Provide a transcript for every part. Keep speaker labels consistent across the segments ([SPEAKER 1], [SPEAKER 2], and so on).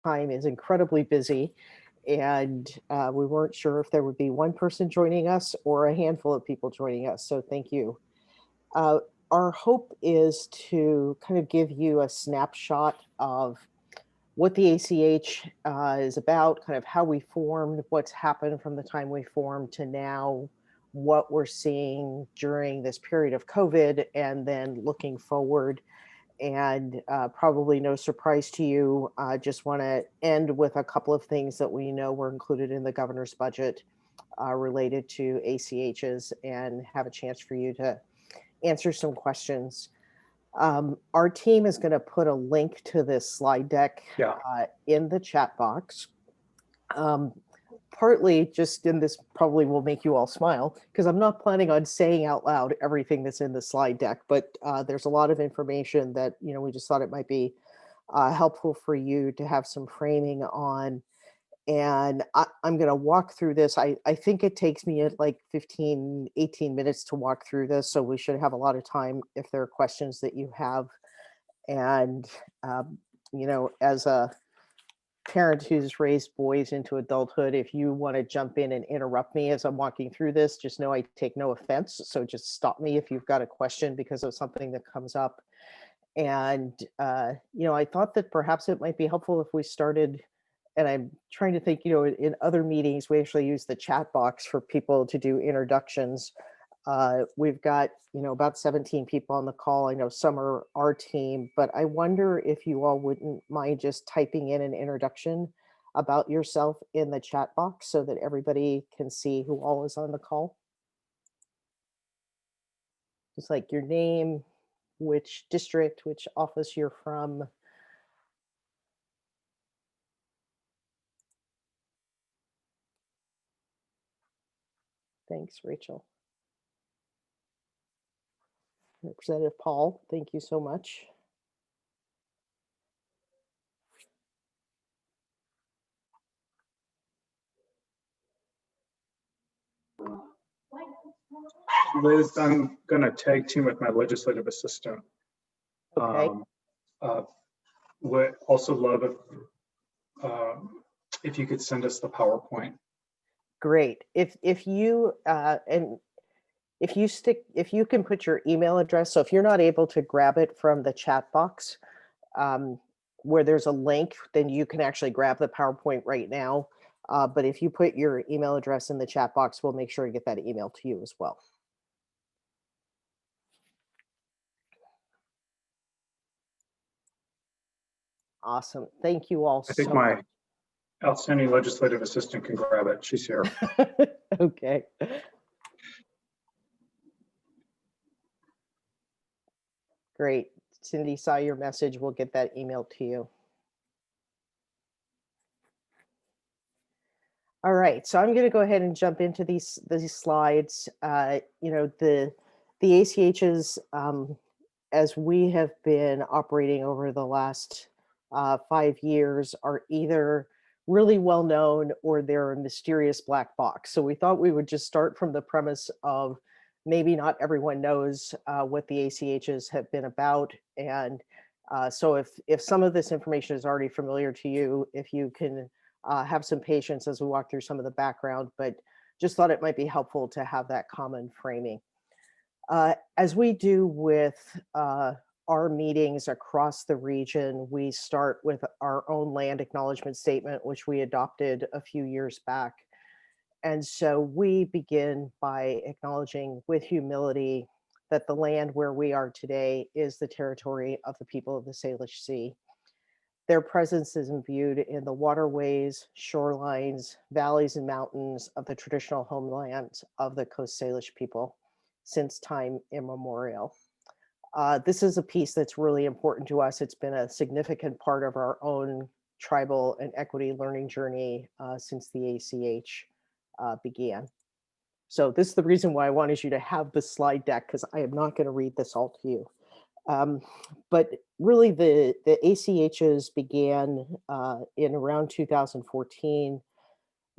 [SPEAKER 1] time is incredibly busy, and we weren't sure if there would be one person joining us or a handful of people joining us. So thank you. Uh, our hope is to kind of give you a snapshot of what the ACH is about, kind of how we formed, what's happened from the time we formed to now, what we're seeing during this period of COVID, and then looking forward. And probably no surprise to you, I just want to end with a couple of things that we know were included in the governor's budget related to ACHs and have a chance for you to answer some questions. Our team is going to put a link to this slide deck
[SPEAKER 2] Yeah.
[SPEAKER 1] in the chat box. Partly just in this probably will make you all smile because I'm not planning on saying out loud everything that's in the slide deck, but there's a lot of information that, we just thought it might be helpful for you to have some framing on. And I'm going to walk through this. I think it takes me like 15, 18 minutes to walk through this. So we should have a lot of time if there are questions that you have. And, as a parent who's raised boys into adulthood, if you want to jump in and interrupt me as I'm walking through this, just know I take no offense. So just stop me if you've got a question because of something that comes up. And, I thought that perhaps it might be helpful if we started, and I'm trying to think, in other meetings, we actually use the chat box for people to do introductions. We've got, about 17 people on the call. I know some are our team, but I wonder if you all wouldn't mind just typing in an introduction about yourself in the chat box so that everybody can see who all is on the call. Just like your name, which district, which office you're from. Thanks, Rachel. Representative Paul, thank you so much.
[SPEAKER 2] Liz, I'm going to tag team with my legislative assistant.
[SPEAKER 1] Okay.
[SPEAKER 2] Would also love if you could send us the PowerPoint.
[SPEAKER 1] Great. If you if you can put your email address, so if you're not able to grab it from the chat box where there's a link, then you can actually grab the PowerPoint right now. But if you put your email address in the chat box, we'll make sure to get that email to you as well. Awesome. Thank you all so much.
[SPEAKER 2] I think my outstanding legislative assistant can grab it. She's here.
[SPEAKER 1] Okay. Great. Cindy saw your message. We'll get that email to you. All right, so I'm going to go ahead and jump into these slides. The ACHs, as we have been operating over the last 5 years, are either really well known or they're a mysterious black box. So we thought we would just start from the premise of maybe not everyone knows what the ACHs have been about. And so if some of this information is already familiar to you, if you can have some patience as we walk through some of the background, but just thought it might be helpful to have that common framing. As we do with our meetings across the region, we start with our own land acknowledgement statement, which we adopted a few years back. And so we begin by acknowledging with humility that the land where we are today is the territory of the people of the Salish Sea. Their presence is imbued in the waterways, shorelines, valleys, and mountains of the traditional homelands of the Coast Salish people since time immemorial. This is a piece that's really important to us. It's been a significant part of our own tribal and equity learning journey since the ACH began. So this is the reason why I wanted you to have the slide deck, because I am not going to read this all to you. But really the ACHs began in around 2014.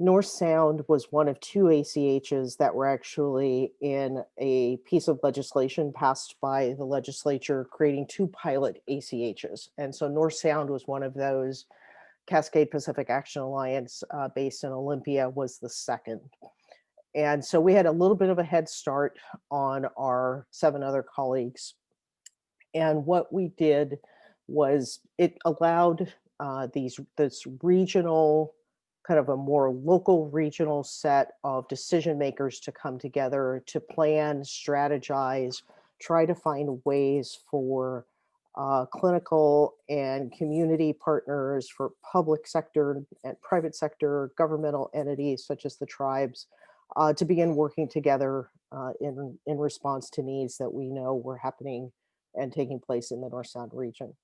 [SPEAKER 1] North Sound was one of 2 ACHs that were actually in a piece of legislation passed by the legislature creating 2 pilot ACHs. And so North Sound was one of those Cascade Pacific Action Alliance, based in Olympia, was the second. And so we had a little bit of a head start on our 7 other colleagues. And what we did was it allowed this regional, kind of a more local regional set of decision makers to come together to plan, strategize, try to find ways for clinical and community partners, for public sector and private sector governmental entities such as the tribes, to begin working together in response to needs that we know were happening and taking place in the North Sound region.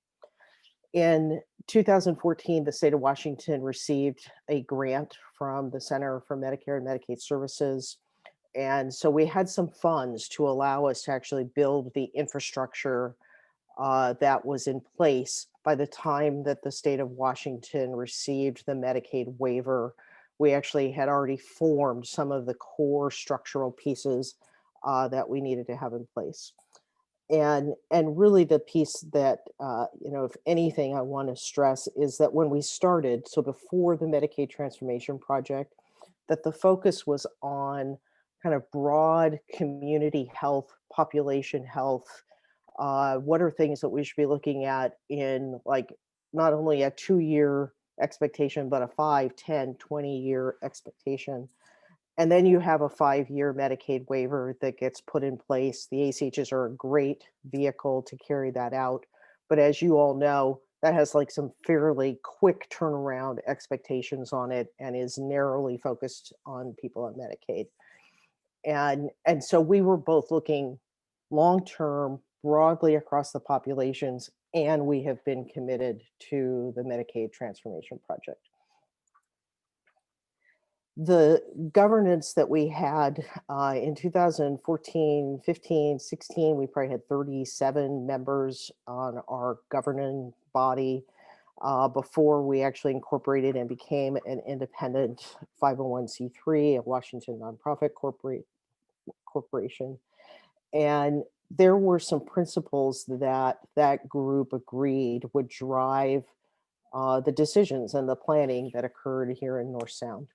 [SPEAKER 1] In 2014, the state of Washington received a grant from the Center for Medicare and Medicaid Services. And so we had some funds to allow us to actually build the infrastructure that was in place by the time that the state of Washington received the Medicaid waiver. We actually had already formed some of the core structural pieces that we needed to have in place. And really the piece that, if anything, I want to stress is that when we started, so before the Medicaid Transformation Project, that the focus was on kind of broad community health, population health. What are things that we should be looking at in, like, not only a 2-year expectation, but a 5, 10, 20-year expectation. And then you have a 5-year Medicaid waiver that gets put in place. The ACHs are a great vehicle to carry that out. But as you all know, that has like some fairly quick turnaround expectations on it and is narrowly focused on people on Medicaid. And so we were both looking long-term, broadly across the populations, and we have been committed to the Medicaid Transformation Project. The governance that we had in 2014, 15, 16, we probably had 37 members on our governing body before we actually incorporated and became an independent 501c3, a Washington nonprofit corporation. And there were some principles that that group agreed would drive the decisions and the planning that occurred here in North Sound.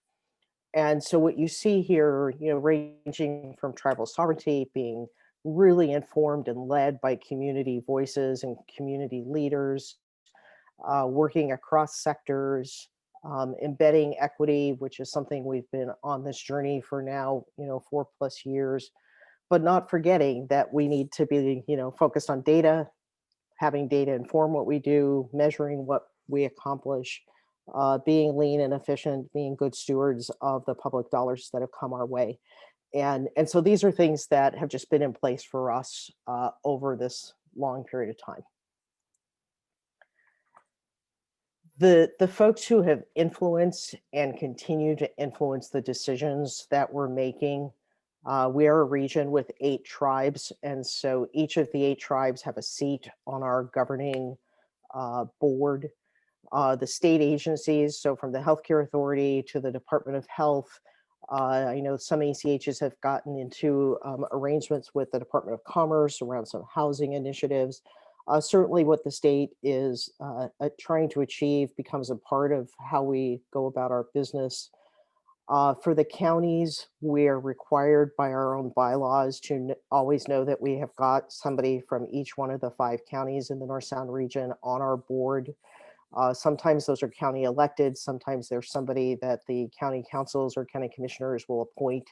[SPEAKER 1] And so what you see here, ranging from tribal sovereignty, being really informed and led by community voices and community leaders, working across sectors, embedding equity, which is something we've been on this journey for now, 4+ years, but not forgetting that we need to be, focused on data, having data inform what we do, measuring what we accomplish, being lean and efficient, being good stewards of the public dollars that have come our way. And so these are things that have just been in place for us over this long period of time. The folks who have influenced and continue to influence the decisions that we're making, we are a region with 8 tribes, and so each of the 8 tribes have a seat on our governing board. The state agencies, so from the Healthcare Authority to the Department of Health, I know some ACHs have gotten into arrangements with the Department of Commerce around some housing initiatives. Certainly what the state is trying to achieve becomes a part of how we go about our business. For the counties, we're required by our own bylaws to always know that we have got somebody from each one of the 5 counties in the North Sound region on our board. Sometimes those are county elected. Sometimes there's somebody that the county councils or county commissioners will appoint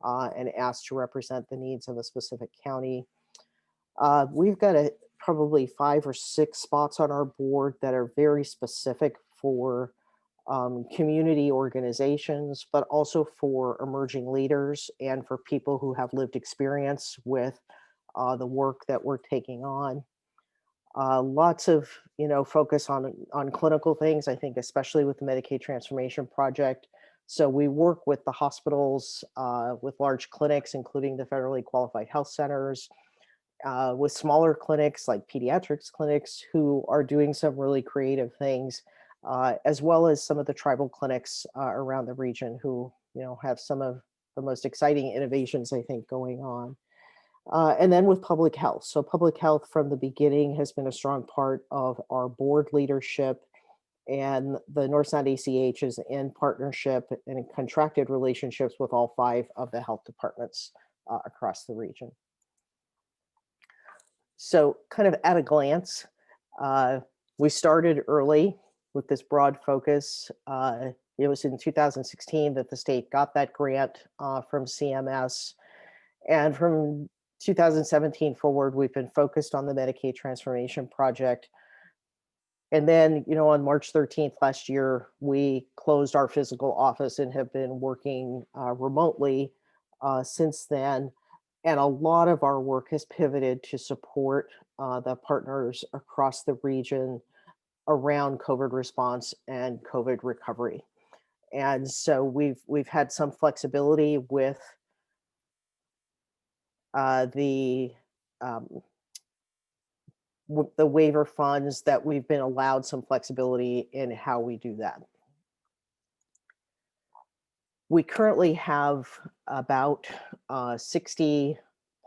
[SPEAKER 1] and ask to represent the needs of a specific county. We've got probably 5 or 6 spots on our board that are very specific for community organizations, but also for emerging leaders and for people who have lived experience with the work that we're taking on. Lots of focus on clinical things, I think, especially with the Medicaid Transformation Project. So we work with the hospitals, with large clinics, including the federally qualified health centers, with smaller clinics like pediatrics clinics who are doing some really creative things, as well as some of the tribal clinics around the region who have some of the most exciting innovations, I think, going on. And then with public health. So public health from the beginning has been a strong part of our board leadership. And the North Sound ACH is in partnership and in contracted relationships with all 5 of the health departments across the region. So kind of at a glance, uh, we started early with this broad focus. It was in 2016 that the state got that grant from CMS. And from 2017 forward, we've been focused on the Medicaid Transformation Project. And then, on March 13th last year, we closed our physical office and have been working remotely since then. And a lot of our work has pivoted to support the partners across the region around COVID response and COVID recovery. And so we've had some flexibility with the um, the waiver funds, that we've been allowed some flexibility in how we do that. We currently have about 60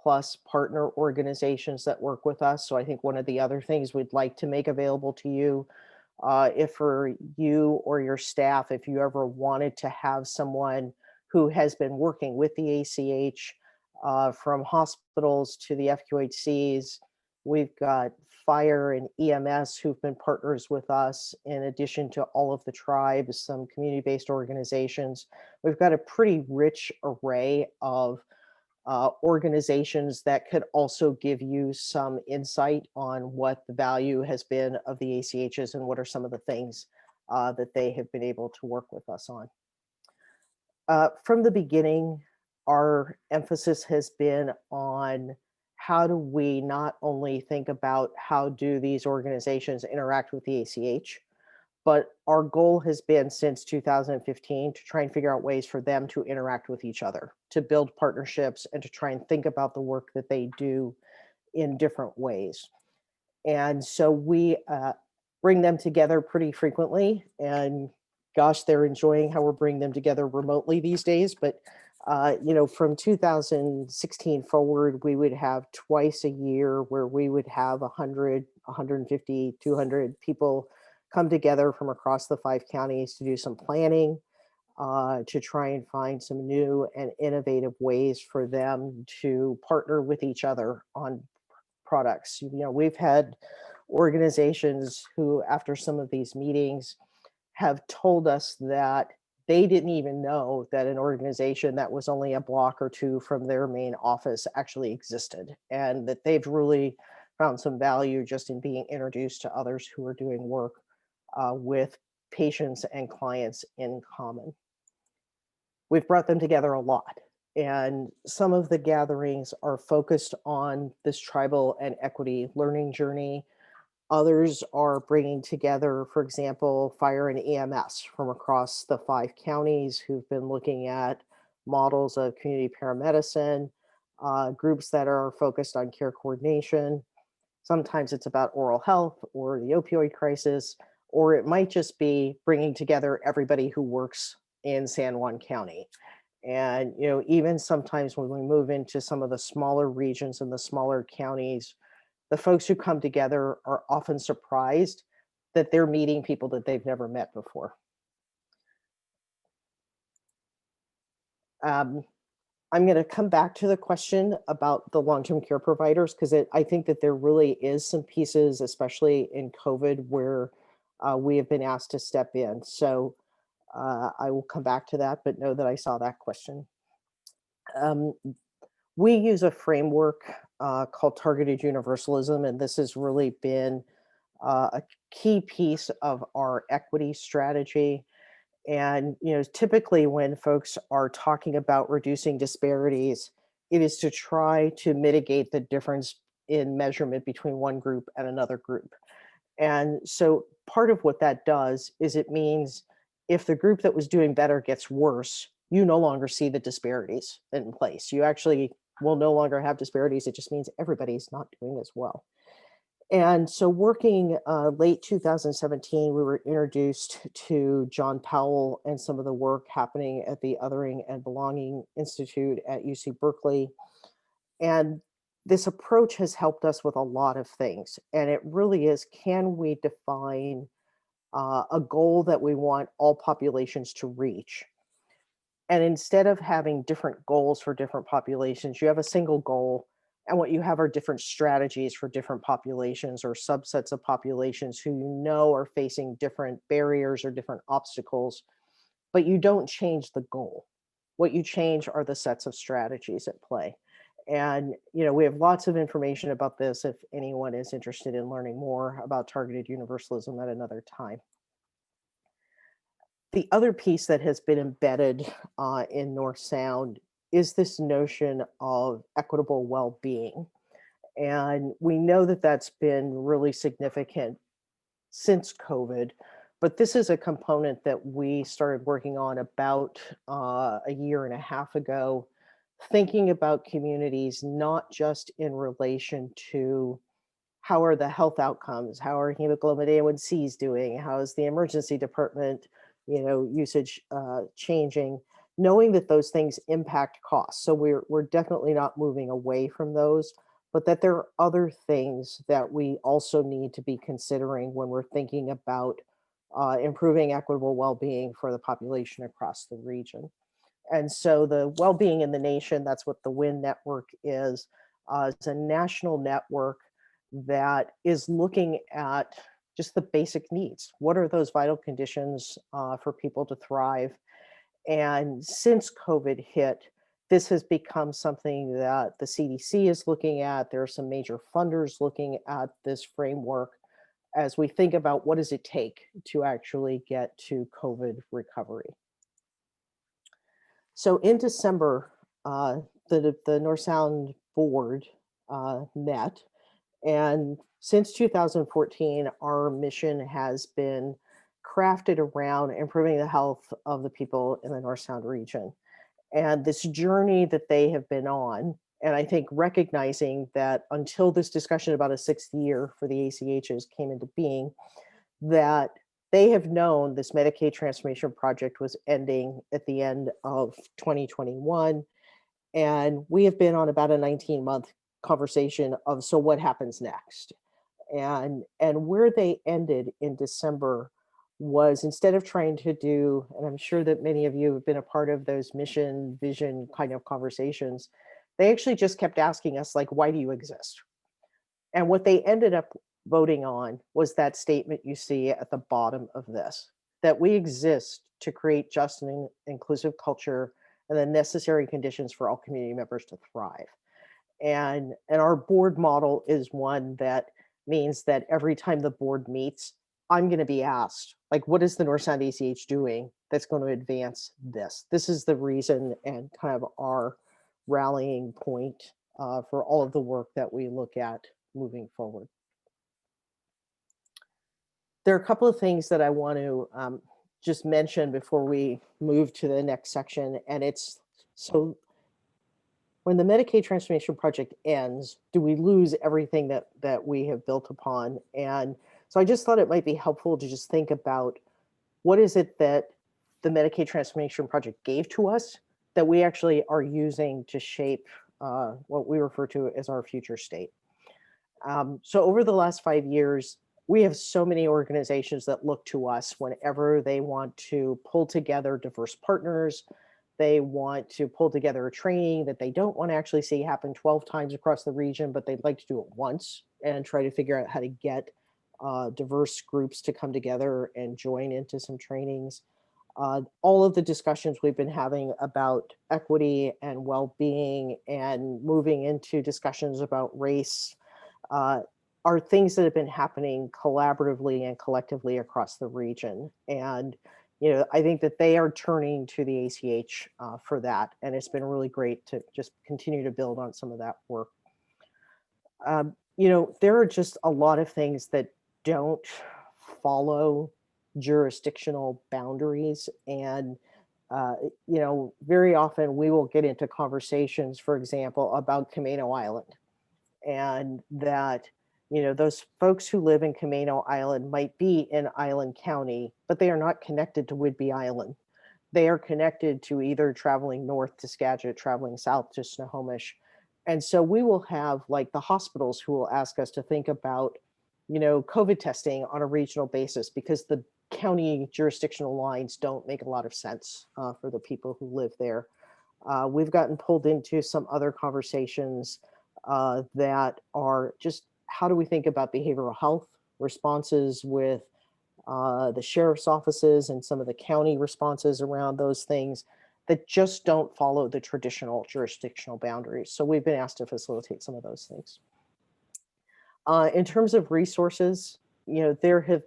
[SPEAKER 1] plus partner organizations that work with us. So I think one of the other things we'd like to make available to you, if for you or your staff, if you ever wanted to have someone who has been working with the ACH, from hospitals to the FQHCs, we've got fire and EMS who've been partners with us, in addition to all of the tribes, some community-based organizations. We've got a pretty rich array of organizations that could also give you some insight on what the value has been of the ACHs and what are some of the things that they have been able to work with us on. From the beginning, our emphasis has been on how do we not only think about how do these organizations interact with the ACH, but our goal has been since 2015 to try and figure out ways for them to interact with each other, to build partnerships, and to try and think about the work that they do in different ways. And so we bring them together pretty frequently. And gosh, they're enjoying how we're bringing them together remotely these days. But from 2016 forward, we would have twice a year where we would have 100, 150, 200 people come together from across the 5 counties to do some planning, to try and find some new and innovative ways for them to partner with each other on products. We've had organizations who, after some of these meetings, have told us that they didn't even know that an organization that was only a block or 2 from their main office actually existed, and that they've really found some value just in being introduced to others who are doing work with patients and clients in common. We've brought them together a lot. And some of the gatherings are focused on this tribal and equity learning journey. Others are bringing together, for example, fire and EMS from across the 5 counties who've been looking at models of community paramedicine, groups that are focused on care coordination. Sometimes it's about oral health or the opioid crisis, or it might just be bringing together everybody who works in San Juan County. And, even sometimes when we move into some of the smaller regions and the smaller counties, the folks who come together are often surprised that they're meeting people that they've never met before. Um, I'm going to come back to the question about the long-term care providers, because I think that there really is some pieces, especially in COVID, where we have been asked to step in. So I will come back to that, but know that I saw that question. Um, we use a framework called targeted universalism, and this has really been a key piece of our equity strategy. And typically when folks are talking about reducing disparities, it is to try to mitigate the difference in measurement between one group and another group. And so part of what that does is it means if the group that was doing better gets worse, you no longer see the disparities in place. You actually will no longer have disparities. It just means everybody's not doing as well. And so working late 2017, we were introduced to John Powell and some of the work happening at the Othering and Belonging Institute at UC Berkeley. And this approach has helped us with a lot of things. And it really is, can we define a goal that we want all populations to reach. And instead of having different goals for different populations, you have a single goal. And what you have are different strategies for different populations or subsets of populations who you know are facing different barriers or different obstacles, but you don't change the goal. What you change are the sets of strategies at play. And we have lots of information about this if anyone is interested in learning more about targeted universalism at another time. The other piece that has been embedded in North Sound is this notion of equitable well-being. And we know that that's been really significant since COVID, but this is a component that we started working on about a year and a half ago, thinking about communities not just in relation to how are the health outcomes, how are hemoglobin A1Cs doing, how is the emergency department, usage changing, knowing that those things impact costs. So we're definitely not moving away from those, but that there are other things that we also need to be considering when we're thinking about improving equitable well-being for the population across the region. And so the well-being in the nation, that's what the WIN network is. It's a national network that is looking at just the basic needs. What are those vital conditions for people to thrive? And since COVID hit, this has become something that the CDC is looking at. There are some major funders looking at this framework as we think about what does it take to actually get to COVID recovery. So in December, the North Sound board met, and since 2014, our mission has been crafted around improving the health of the people in the North Sound region. And this journey that they have been on, and I think recognizing that until this discussion about a sixth year for the ACHs came into being, that they have known this Medicaid transformation project was ending at the end of 2021. And we have been on about a 19-month conversation of, so what happens next? And where they ended in December was, instead of trying to do, and I'm sure that many of you have been a part of those mission vision kind of conversations, they actually just kept asking us, like, why do you exist? And what they ended up voting on was that statement you see at the bottom of this, that we exist to create just and inclusive culture and the necessary conditions for all community members to thrive. And our board model is one that means that every time the board meets, I'm going to be asked, like, what is the North Sound ACH doing that's going to advance this? This is the reason and kind of our rallying point for all of the work that we look at moving forward. There are a couple of things that I want to just mention before we move to the next section. And it's, so when the Medicaid transformation project ends, do we lose everything that we have built upon? And so I just thought it might be helpful to just think about, what is it that the Medicaid transformation project gave to us that we actually are using to shape what we refer to as our future state. So over the last 5 years, we have so many organizations that look to us whenever they want to pull together diverse partners. They want to pull together a training that they don't want to actually see happen 12 times across the region, but they'd like to do it once and try to figure out how to get diverse groups to come together and join into some trainings. All of the discussions we've been having about equity and well-being and moving into discussions about race are things that have been happening collaboratively and collectively across the region. And I think that they are turning to the ACH for that. And it's been really great to just continue to build on some of that work. There are just a lot of things that don't follow jurisdictional boundaries. And, very often we will get into conversations, for example, about Camano Island. And that, those folks who live in Camano Island might be in Island County, but they are not connected to Whidbey Island. They are connected to either traveling north to Skagit, traveling south to Snohomish. And so we will have, like, the hospitals who will ask us to think about, COVID testing on a regional basis, because the county jurisdictional lines don't make a lot of sense for the people who live there. We've gotten pulled into some other conversations that are just how do we think about behavioral health responses with the sheriff's offices and some of the county responses around those things that just don't follow the traditional jurisdictional boundaries. So we've been asked to facilitate some of those things. In terms of resources, there have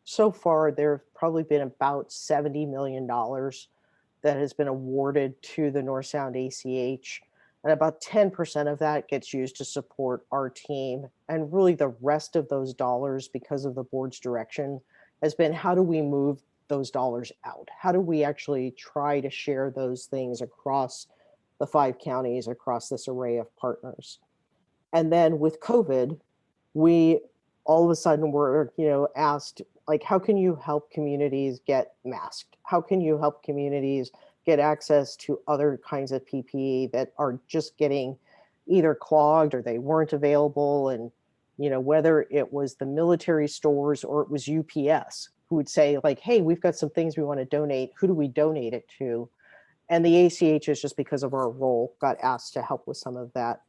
[SPEAKER 1] so far there have probably been about $70 million that has been awarded to the North Sound ACH. And about 10% of that gets used to support our team. And really the rest of those dollars, because of the board's direction, has been how do we move those dollars out? How do we actually try to share those things across the 5 counties, across this array of partners? And then with COVID, we all of a sudden were, asked, like, how can you help communities get masked? How can you help communities get access to other kinds of PPE that are just getting either clogged or they weren't available? And, whether it was the military stores or it was UPS who would say like, hey, we've got some things we want to donate. Who do we donate it to? And the ACH is just because of our role got asked to help with some of that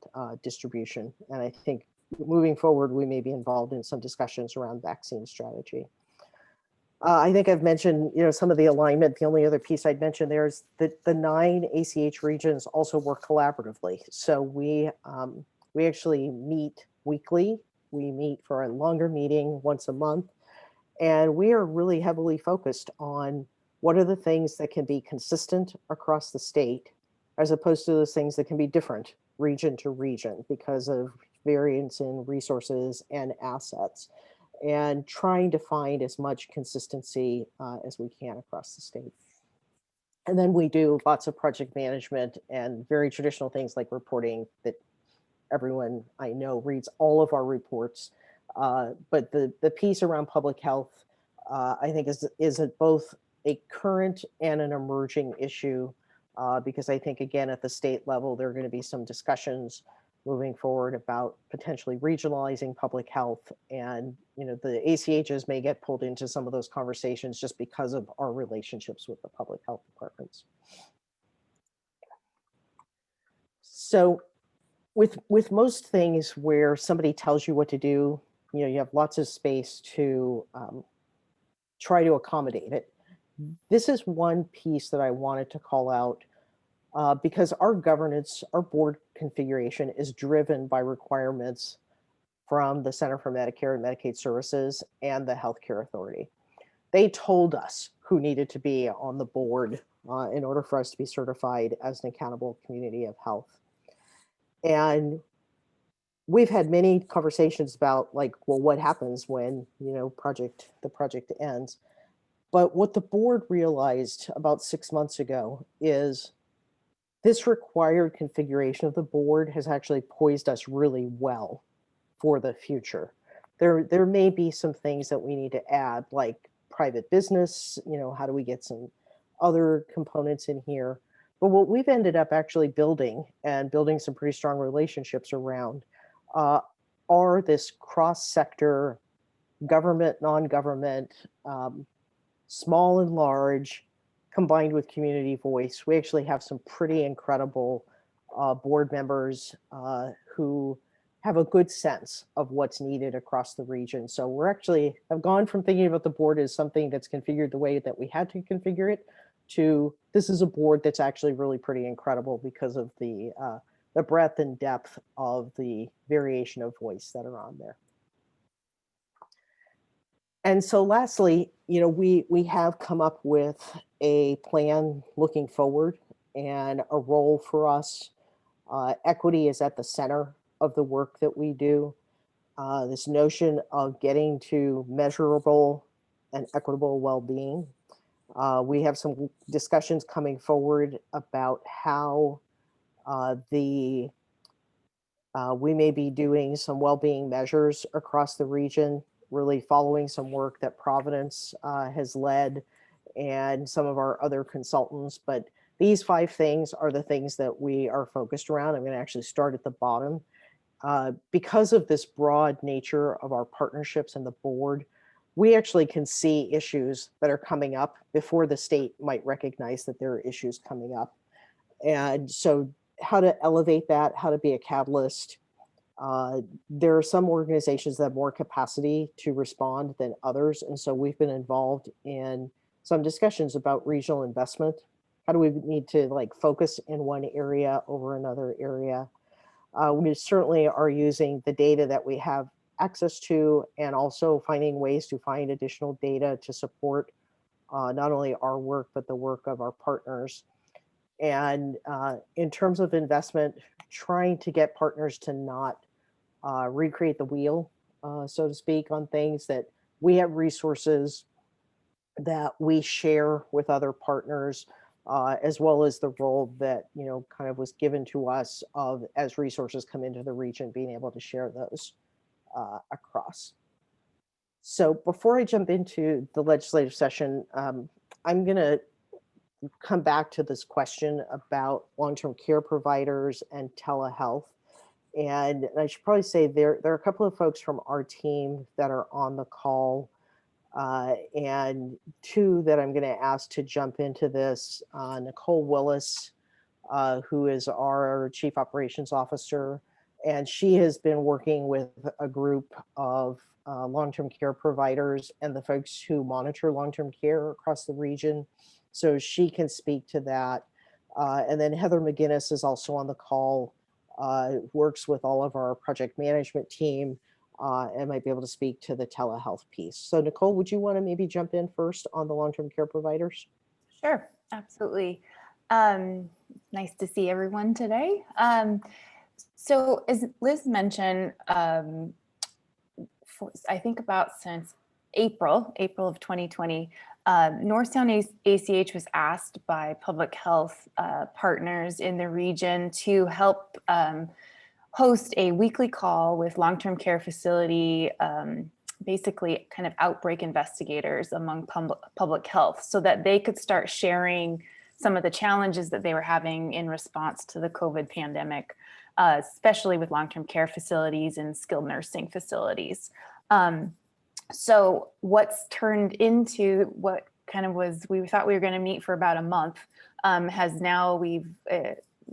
[SPEAKER 1] distribution. And I think moving forward, we may be involved in some discussions around vaccine strategy. I think I've mentioned, some of the alignment. The only other piece I'd mention there is that the 9 ACH regions also work collaboratively. So we actually meet weekly. We meet for a longer meeting once a month. And we are really heavily focused on what are the things that can be consistent across the state, as opposed to those things that can be different region to region because of variance in resources and assets, and trying to find as much consistency as we can across the state. And then we do lots of project management and very traditional things like reporting that everyone I know reads all of our reports. But the piece around public health, I think is both a current and an emerging issue, because I think, again, at the state level, there are going to be some discussions moving forward about potentially regionalizing public health. And, the ACHs may get pulled into some of those conversations just because of our relationships with the public health departments. So with most things where somebody tells you what to do, you have lots of space to try to accommodate it. This is one piece that I wanted to call out because our governance, our board configuration is driven by requirements from the Center for Medicare and Medicaid Services and the Healthcare Authority. They told us who needed to be on the board in order for us to be certified as an accountable community of health. And we've had many conversations about like, well, what happens when, the project ends? But what the board realized about 6 months ago is this required configuration of the board has actually poised us really well for the future. There may be some things that we need to add, like private business, how do we get some other components in here? But what we've ended up actually building some pretty strong relationships around are this cross-sector government, non-government, small and large, combined with community voice. We actually have some pretty incredible board members who have a good sense of what's needed across the region. So we're actually have gone from thinking about the board as something that's configured the way that we had to configure it to this is a board that's actually really pretty incredible because of the breadth and depth of the variation of voice that are on there. And so lastly, we have come up with a plan looking forward and a role for us. Equity is at the center of the work that we do. This notion of getting to measurable and equitable well-being. We have some discussions coming forward about how we may be doing some well-being measures across the region, really following some work that Providence has led and some of our other consultants. But these 5 things are the things that we are focused around. I'm going to actually start at the bottom. Because of this broad nature of our partnerships and the board, we actually can see issues that are coming up before the state might recognize that there are issues coming up. And so how to elevate that, how to be a catalyst. There are some organizations that have more capacity to respond than others. And so we've been involved in some discussions about regional investment. How do we need to like focus in one area over another area? We certainly are using the data that we have access to and also finding ways to find additional data to support not only our work, but the work of our partners. And in terms of investment, trying to get partners to not recreate the wheel, so to speak, on things that we have resources that we share with other partners, as well as the role that, you know, kind of was given to us of as resources come into the region, being able to share those across. So before I jump into the legislative session, I'm going to come back to this question about long-term care providers and telehealth. And I should probably say there are a couple of folks from our team that are on the call, and two that I'm going to ask to jump into this. Nicole Willis, who is our Chief Operations Officer, and she has been working with a group of long-term care providers and the folks who monitor long-term care across the region. So she can speak to that. And then Heather McGinnis is also on the call, works with all of our project management team, and might be able to speak to the telehealth piece. So Nicole, would you want to maybe jump in first on the long-term care providers?
[SPEAKER 3] Sure, absolutely. Nice to see everyone today. So as Liz mentioned, I think about since April of 2020, North Sound ACH was asked by public health partners in the region to help host a weekly call with long-term care facility, basically kind of outbreak investigators among public health, so that they could start sharing some of the challenges that they were having in response to the COVID pandemic, especially with long-term care facilities and skilled nursing facilities. So what's turned into what kind of was, we thought we were going to meet for about a month, has now we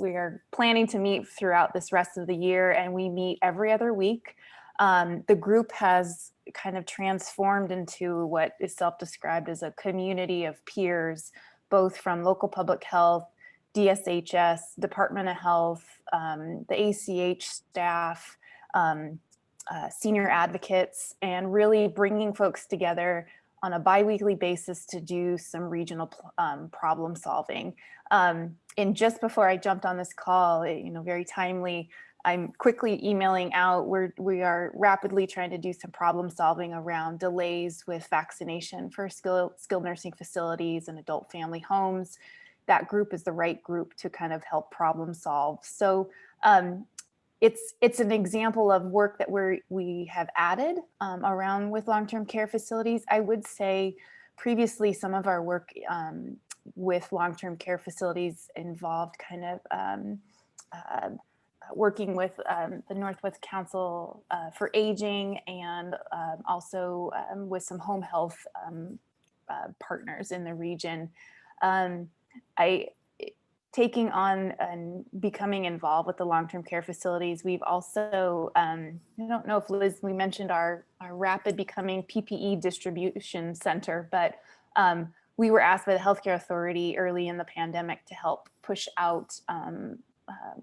[SPEAKER 3] are planning to meet throughout this rest of the year, and we meet every other week. The group has kind of transformed into what is self-described as a community of peers, both from local public health, DSHS, Department of Health, the ACH staff, senior advocates, and really bringing folks together on a biweekly basis to do some regional problem solving. And just before I jumped on this call, very timely, I'm quickly emailing out. We are rapidly trying to do some problem solving around delays with vaccination for skilled nursing facilities and adult family homes. That group is the right group to kind of help problem solve. So it's an example of work that we have added around with long-term care facilities. I would say previously some of our work with long-term care facilities involved kind of working with the Northwest Council for Aging, and also with some home health partners in the region. Taking on and becoming involved with the long-term care facilities, we've also, I don't know if Liz, we mentioned our rapid becoming PPE distribution center, but we were asked by the Healthcare Authority early in the pandemic to help push out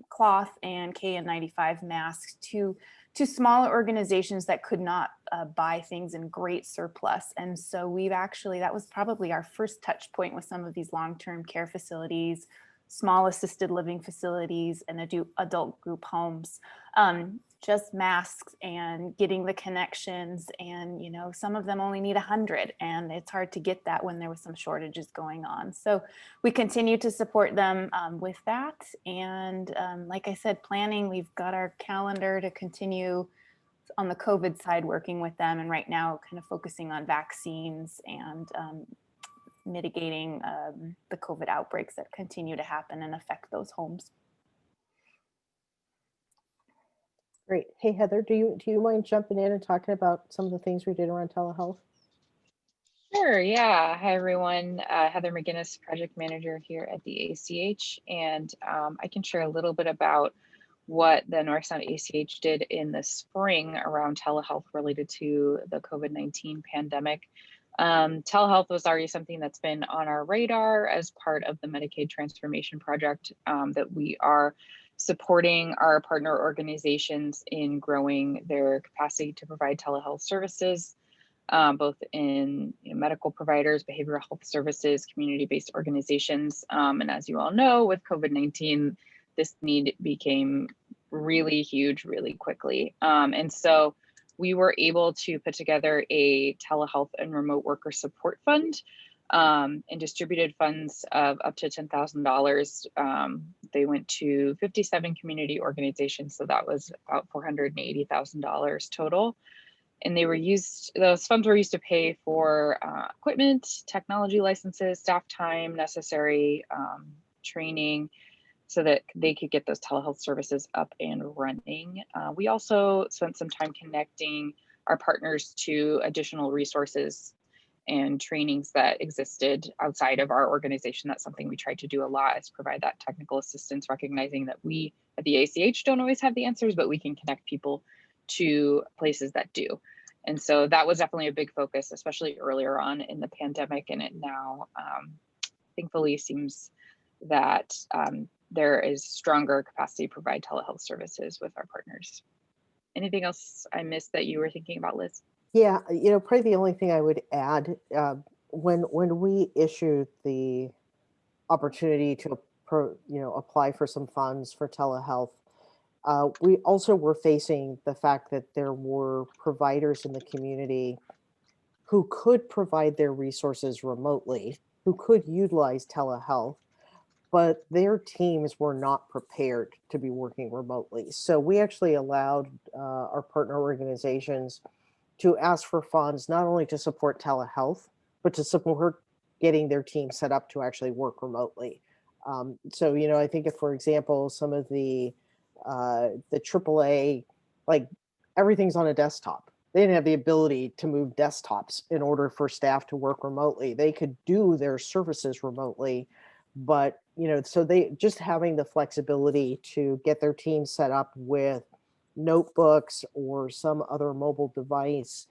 [SPEAKER 3] cloth and KN95 masks to smaller organizations that could not buy things in great surplus. And so that was probably our first touch point with some of these long-term care facilities, small assisted living facilities, and adult group homes. Just masks and getting the connections, and some of them only need 100, and it's hard to get that when there was some shortages going on. So we continue to support them with that. And like I said, planning, we've got our calendar to continue on the COVID side working with them, and right now kind of focusing on vaccines and mitigating the COVID outbreaks that continue to happen and affect those homes.
[SPEAKER 1] Great. Hey, Heather, do you mind jumping in and talking about some of the things we did around telehealth?
[SPEAKER 4] Sure, yeah. Hi, everyone. Heather McGinnis, project manager here at the ACH, and I can share a little bit about what the North Sound ACH did in the spring around telehealth related to the COVID-19 pandemic. Telehealth was already something that's been on our radar as part of the Medicaid transformation project that we are supporting our partner organizations in growing their capacity to provide telehealth services, both in medical providers, behavioral health services, community-based organizations. And as you all know, with COVID-19, this need became really huge really quickly. And so we were able to put together a telehealth and remote worker support fund, and distributed funds of up to $10,000. They went to 57 community organizations, so that was about $480,000 total. And those funds were used to pay for equipment, technology licenses, staff time necessary, training, so that they could get those telehealth services up and running. We also spent some time connecting our partners to additional resources and trainings that existed outside of our organization. That's something we try to do a lot, is provide that technical assistance, recognizing that we at the ACH don't always have the answers, but we can connect people to places that do. And so that was definitely a big focus, especially earlier on in the pandemic. And it now thankfully seems that there is stronger capacity to provide telehealth services with our partners. Anything else I missed that you were thinking about, Liz?
[SPEAKER 1] Yeah, probably the only thing I would add, when we issued the opportunity to apply for some funds for telehealth, we also were facing the fact that there were providers in the community who could provide their resources remotely, who could utilize telehealth, but their teams were not prepared to be working remotely. So we actually allowed our partner organizations to ask for funds not only to support telehealth, but to support getting their team set up to actually work remotely. So, I think if, for example, some of the AAA, like everything's on a desktop. They didn't have the ability to move desktops in order for staff to work remotely. They could do their services remotely, but so they just having the flexibility to get their team set up with notebooks or some other mobile device,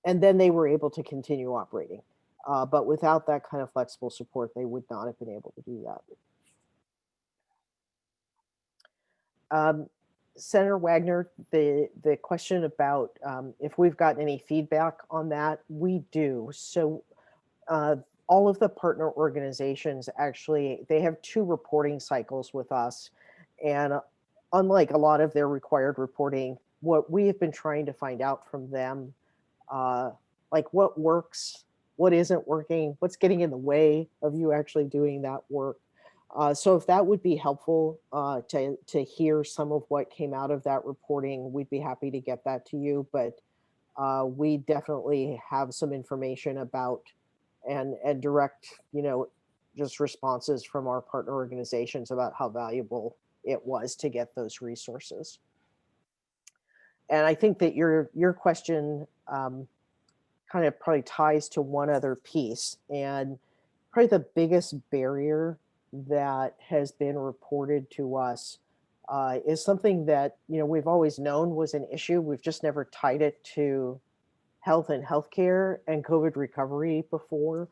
[SPEAKER 1] and then they were able to continue operating. But without that kind of flexible support, they would not have been able to do that. Senator Wagner, the question about if we've gotten any feedback on that, we do. So all of the partner organizations, actually, they have 2 reporting cycles with us. And unlike a lot of their required reporting, what we have been trying to find out from them, like what works, what isn't working, what's getting in the way of you actually doing that work. So if that would be helpful to hear some of what came out of that reporting, we'd be happy to get that to you. But we definitely have some information about and direct, just responses from our partner organizations about how valuable it was to get those resources. And I think that your question kind of probably ties to one other piece, and probably the biggest barrier that has been reported to us is something that we've always known was an issue. We've just never tied it to health and healthcare and COVID recovery before.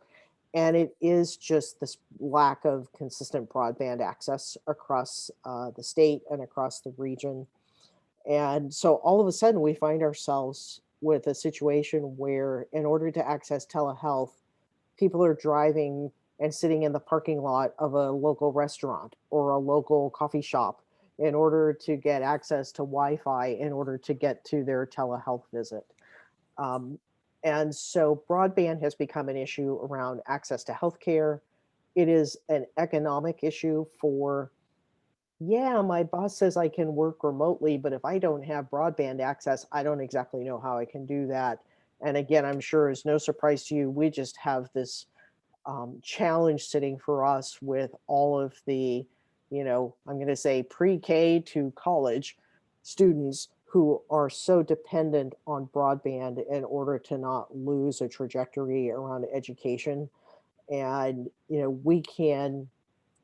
[SPEAKER 1] And it is just this lack of consistent broadband access across the state and across the region. And so all of a sudden we find ourselves with a situation where in order to access telehealth, people are driving and sitting in the parking lot of a local restaurant or a local coffee shop in order to get access to Wi-Fi in order to get to their telehealth visit. And so broadband has become an issue around access to healthcare. It is an economic issue for, yeah, my boss says I can work remotely, but if I don't have broadband access, I don't exactly know how I can do that. And again, I'm sure it's no surprise to you, we just have this challenge sitting for us with all of the, I'm going to say pre-K to college students who are so dependent on broadband in order to not lose a trajectory around education. And, we can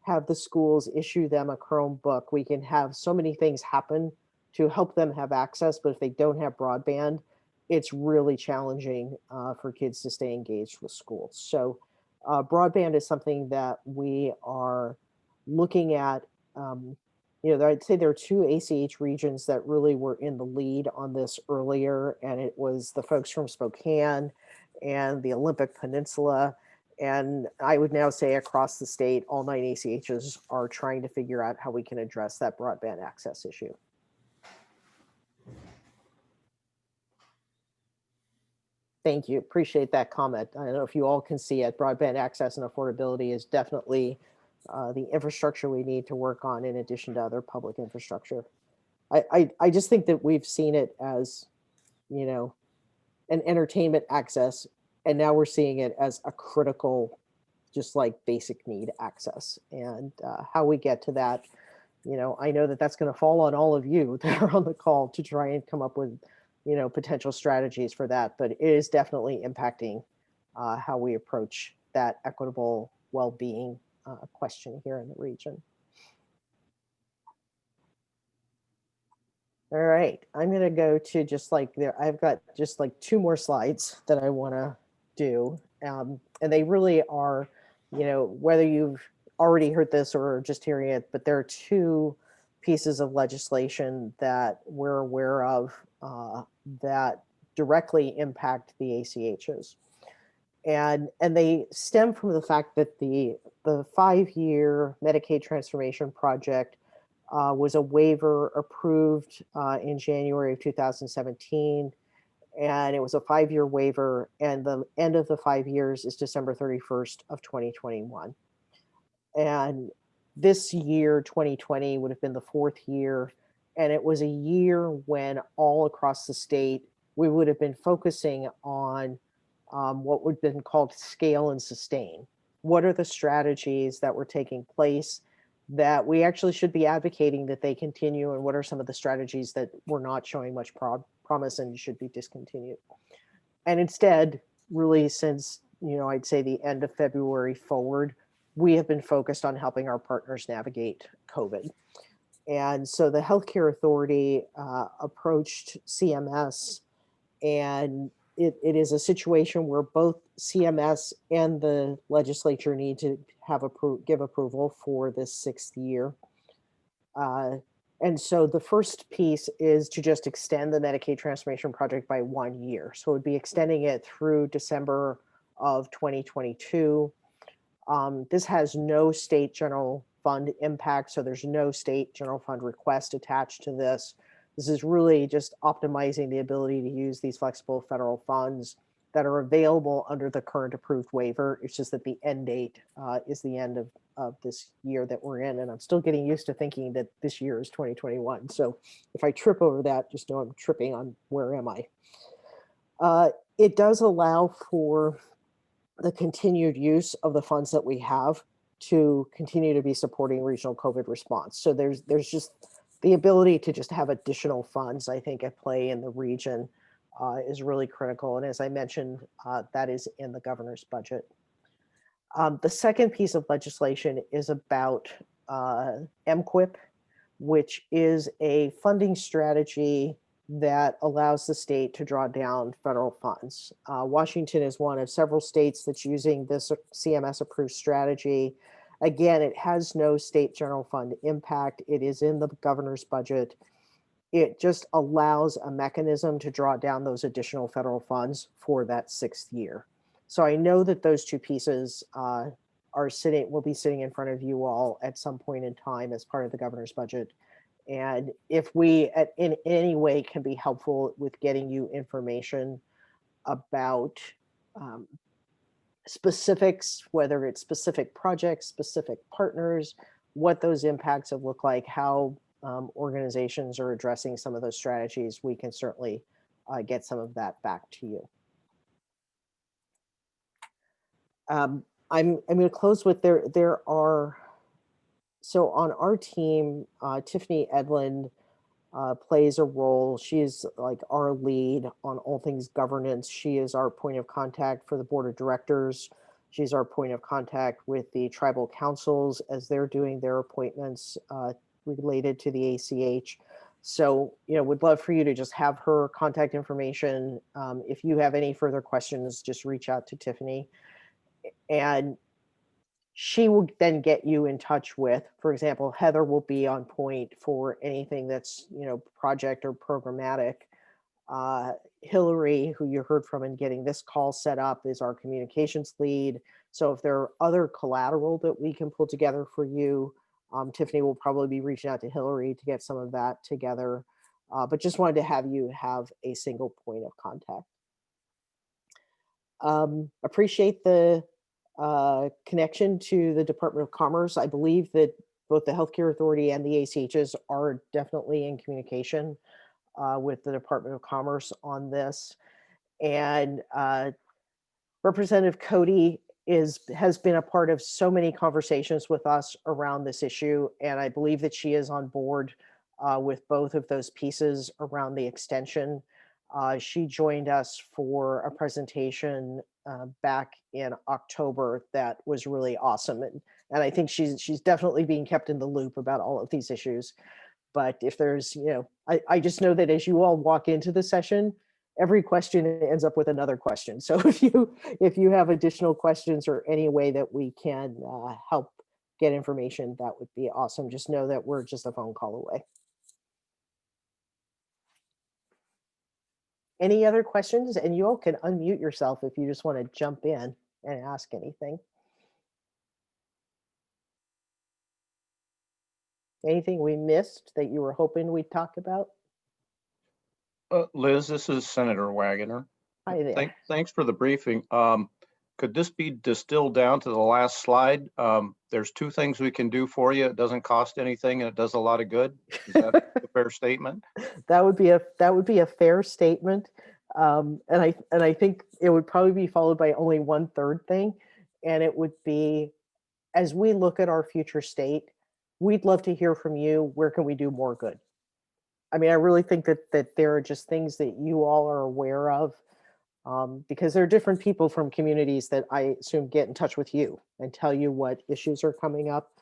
[SPEAKER 1] have the schools issue them a Chromebook. We can have so many things happen to help them have access, but if they don't have broadband, it's really challenging for kids to stay engaged with school. So broadband is something that we are looking at. I'd say there are two ACH regions that really were in the lead on this earlier, and it was the folks from Spokane and the Olympic Peninsula. And I would now say across the state, all 9 ACHs are trying to figure out how we can address that broadband access issue. Thank you. Appreciate that comment. I don't know if you all can see it. Broadband access and affordability is definitely the infrastructure we need to work on in addition to other public infrastructure. I just think that we've seen it as, an entertainment access, and now we're seeing it as a critical, just like basic need access. And how we get to that, I know that that's going to fall on all of you that are on the call to try and come up with potential strategies for that, but it is definitely impacting how we approach that equitable well-being question here in the region. All right, I'm going to go to just like there. I've got just like 2 more slides that I want to do, and they really are, whether you've already heard this or just hearing it, but there are 2 pieces of legislation that we're aware of that directly impact the ACHs. And they stem from the fact that the 5-year Medicaid transformation project was a waiver approved in January of 2017. And it was a 5-year waiver, and the end of the 5 years is December 31st of 2021. And this year, 2020, would have been the 4th year. And it was a year when all across the state, we would have been focusing on what would have been called scale and sustain. What are the strategies that were taking place that we actually should be advocating that they continue? And what are some of the strategies that were not showing much promise and should be discontinued? And instead, really since, I'd say the end of February forward, we have been focused on helping our partners navigate COVID. And so the Healthcare Authority approached CMS, and it is a situation where both CMS and the legislature need to have give approval for this 6th year. And so the first piece is to just extend the Medicaid transformation project by 1 year. So it would be extending it through December of 2022. This has no state general fund impact, so there's no state general fund request attached to this. This is really just optimizing the ability to use these flexible federal funds that are available under the current approved waiver. It's just that the end date is the end of this year that we're in. And I'm still getting used to thinking that this year is 2021. So if I trip over that, just know I'm tripping on where am I. It does allow for the continued use of the funds that we have to continue to be supporting regional COVID response. So there's just the ability to just have additional funds, I think, at play in the region is really critical. And as I mentioned, that is in the governor's budget. The second piece of legislation is about MQIP, which is a funding strategy that allows the state to draw down federal funds. Washington is one of several states that's using this CMS approved strategy. Again, it has no state general fund impact. It is in the governor's budget. It just allows a mechanism to draw down those additional federal funds for that 6th year. So I know that those 2 pieces will be sitting in front of you all at some point in time as part of the governor's budget. And if we in any way can be helpful with getting you information about specifics, whether it's specific projects, specific partners, what those impacts have looked like, how organizations are addressing some of those strategies, we can certainly get some of that back to you. I'm going to close with there are, so on our team, Tiffany Edlund plays a role. She is like our lead on all things governance. She is our point of contact for the board of directors. She's our point of contact with the tribal councils as they're doing their appointments related to the ACH. So, would love for you to just have her contact information. If you have any further questions, just reach out to Tiffany. And she will then get you in touch with, for example, Heather will be on point for anything that's, project or programmatic. Hillary, who you heard from in getting this call set up, is our communications lead. So if there are other collateral that we can pull together for you, Tiffany will probably be reaching out to Hillary to get some of that together. But just wanted to have you have a single point of contact. Appreciate the connection to the Department of Commerce. I believe that both the Healthcare Authority and the ACHs are definitely in communication with the Department of Commerce on this. And Representative Cody has been a part of so many conversations with us around this issue, and I believe that she is on board with both of those pieces around the extension. She joined us for a presentation back in October that was really awesome, and I think she's definitely being kept in the loop about all of these issues. But if there's, I just know that as you all walk into the session, every question ends up with another question. So if you have additional questions or any way that we can help get information, that would be awesome. Just know that we're just a phone call away. Any other questions? And you all can unmute yourself if you just want to jump in and ask anything. Anything we missed that you were hoping we'd talk about?
[SPEAKER 5] Liz, this is Senator Wagoner.
[SPEAKER 1] Hi there.
[SPEAKER 5] Thanks for the briefing. Could this be distilled down to the last slide? There's two things we can do for you. It doesn't cost anything and it does a lot of good. Is that a fair statement?
[SPEAKER 1] That would be a fair statement. And I think it would probably be followed by only one third thing. And it would be, as we look at our future state, we'd love to hear from you. Where can we do more good? I mean, I really think that there are just things that you all are aware of, because there are different people from communities that I assume get in touch with you and tell you what issues are coming up.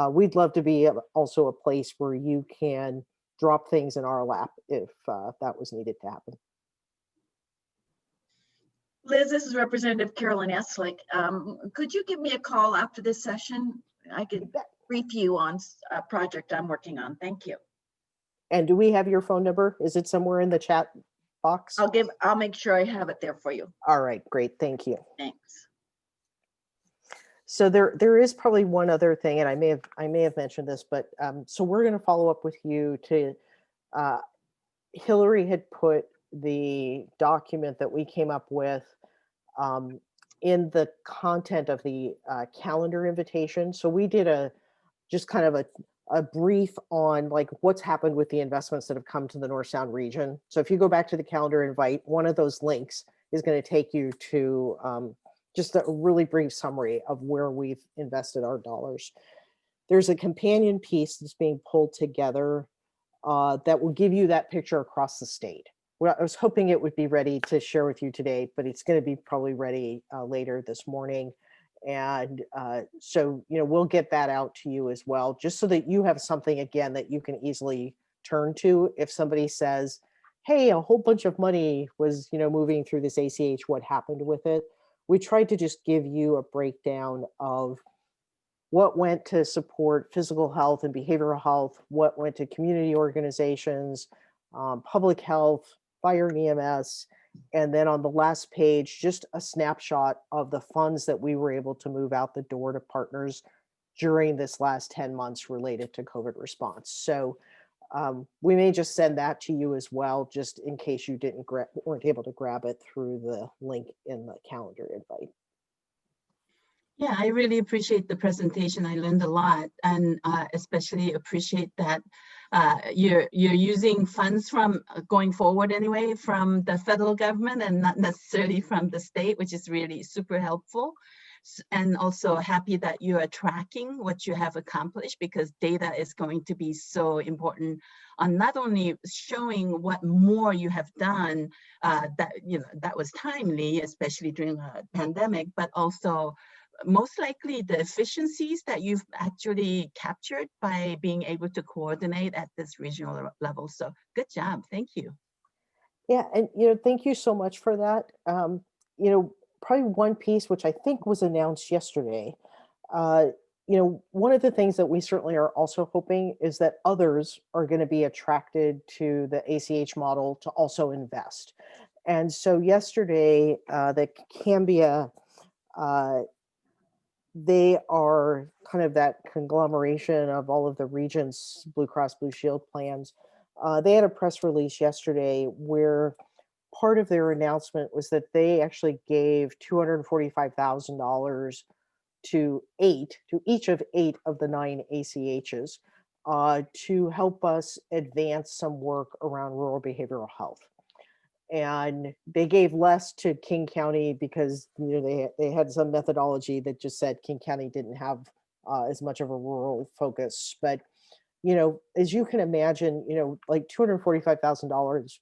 [SPEAKER 1] We'd love to be also a place where you can drop things in our lap if that was needed to happen.
[SPEAKER 6] Liz, this is Representative Carolyn Eslick. Could you give me a call after this session? I could brief you on a project I'm working on. Thank you.
[SPEAKER 1] And do we have your phone number? Is it somewhere in the chat box?
[SPEAKER 6] I'll make sure I have it there for you.
[SPEAKER 1] All right, great, thank you.
[SPEAKER 6] Thanks.
[SPEAKER 1] So there is probably one other thing, and I may have mentioned this, but so we're going to follow up with you to. Hillary had put the document that we came up with in the content of the calendar invitation. So we did just kind of a brief on like what's happened with the investments that have come to the North Sound region. So if you go back to the calendar invite, one of those links is going to take you to just a really brief summary of where we've invested our dollars. There's a companion piece that's being pulled together that will give you that picture across the state. Well, I was hoping it would be ready to share with you today, but it's going to be probably ready later this morning. And so, we'll get that out to you as well, just so that you have something, again, that you can easily turn to. If somebody says, hey, a whole bunch of money was, moving through this ACH, what happened with it? We tried to just give you a breakdown of what went to support physical health and behavioral health, what went to community organizations, public health, fire and EMS, and then on the last page, just a snapshot of the funds that we were able to move out the door to partners during this last 10 months related to COVID response. So we may just send that to you as well, just in case you weren't able to grab it through the link in the calendar invite.
[SPEAKER 7] Yeah, I really appreciate the presentation. I learned a lot, and especially appreciate that you're using funds from going forward anyway from the federal government and not necessarily from the state, which is really super helpful. And also happy that you are tracking what you have accomplished, because data is going to be so important on not only showing what more you have done that, you know, that was timely, especially during a pandemic, but also most likely the efficiencies that you've actually captured by being able to coordinate at this regional level. So good job. Thank you.
[SPEAKER 1] Yeah, and thank you so much for that. Probably one piece which I think was announced yesterday. Uh, one of the things that we certainly are also hoping is that others are going to be attracted to the ACH model to also invest. And so yesterday, the Cambia, they are kind of that conglomeration of all of the regions' Blue Cross Blue Shield plans. They had a press release yesterday where part of their announcement was that they actually gave $245,000 to each of 8 of the 9 ACHs to help us advance some work around rural behavioral health. And they gave less to King County because they had some methodology that just said King County didn't have as much of a rural focus. But as you can imagine, like $245,000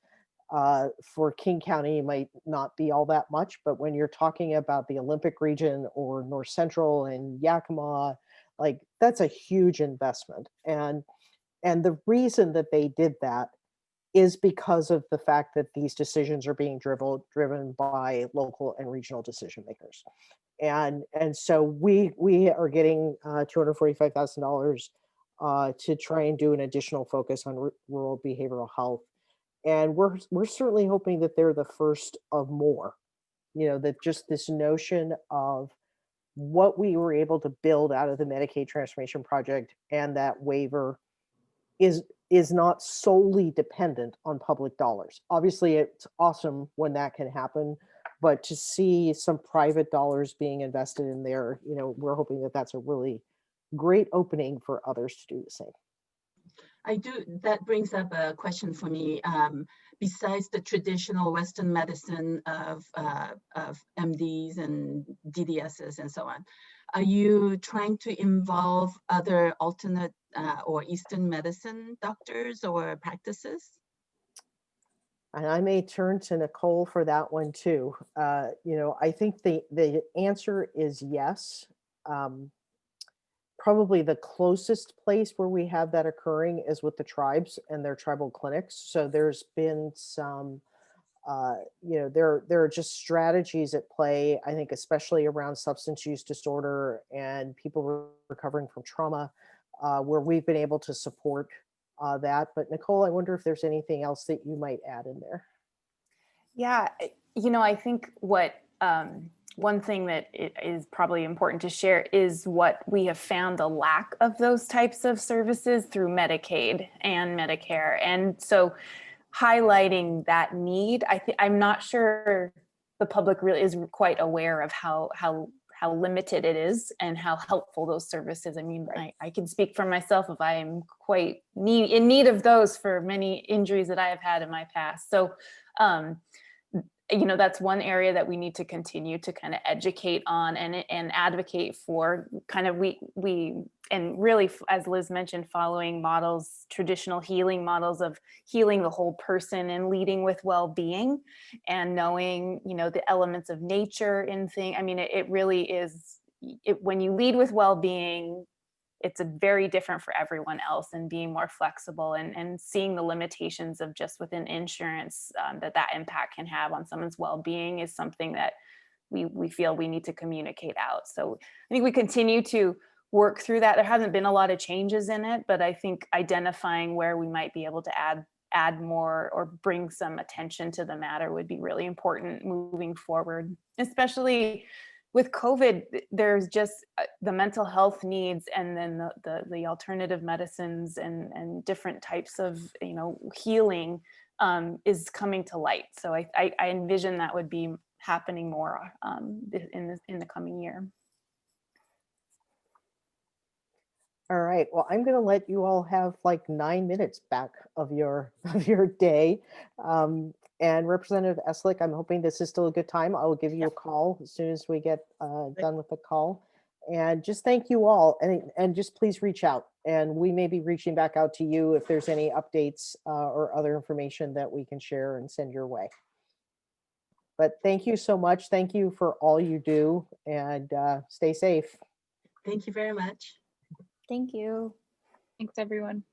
[SPEAKER 1] for King County might not be all that much, but when you're talking about the Olympic region or North Central and Yakima, like that's a huge investment. And the reason that they did that is because of the fact that these decisions are being driven by local and regional decision makers. And so we are getting $245,000 to try and do an additional focus on rural behavioral health. And we're certainly hoping that they're the first of more, that just this notion of what we were able to build out of the Medicaid Transformation Project and that waiver is not solely dependent on public dollars. Obviously, it's awesome when that can happen, but to see some private dollars being invested in there, we're hoping that that's a really great opening for others to do the same.
[SPEAKER 7] That brings up a question for me. Besides the traditional Western medicine of MDs and DDSs and so on, are you trying to involve other alternate or Eastern medicine doctors or practices?
[SPEAKER 1] And I may turn to Nicole for that one too. I think the answer is yes. Probably the closest place where we have that occurring is with the tribes and their tribal clinics. So there's been some, there are just strategies at play, I think, especially around substance use disorder and people recovering from trauma, where we've been able to support that. But Nicole, I wonder if there's anything else that you might add in there.
[SPEAKER 3] Yeah, I think what one thing that is probably important to share is what we have found a lack of those types of services through Medicaid and Medicare. And so highlighting that need, I'm not sure the public really is quite aware of how limited it is and how helpful those services. I mean, I can speak for myself if I am quite in need of those for many injuries that I have had in my past. So, that's one area that we need to continue to kind of educate on and advocate for. Kind of we and really, as Liz mentioned, following models, traditional healing models of healing the whole person and leading with well-being and knowing, the elements of nature in things. I mean, it really is, when you lead with well-being, it's a very different for everyone else, and being more flexible and seeing the limitations of just within insurance that impact can have on someone's well-being is something that we feel we need to communicate out. So I think we continue to work through that. There hasn't been a lot of changes in it, but I think identifying where we might be able to add more or bring some attention to the matter would be really important moving forward, especially with COVID. There's just the mental health needs, and then the alternative medicines and different types of healing is coming to light. So I envision that would be happening more in the coming year.
[SPEAKER 1] All right, well, I'm gonna let you all have like 9 minutes back of your of your day. And Representative Eslick, I'm hoping this is still a good time. I will give you a call as soon as we get done with the call. And just thank you all, and just please reach out. And we may be reaching back out to you if there's any updates or other information that we can share and send your way. But thank you so much. Thank you for all you do, and stay safe.
[SPEAKER 7] Thank you very much.
[SPEAKER 3] Thank you.
[SPEAKER 4] Thanks, everyone.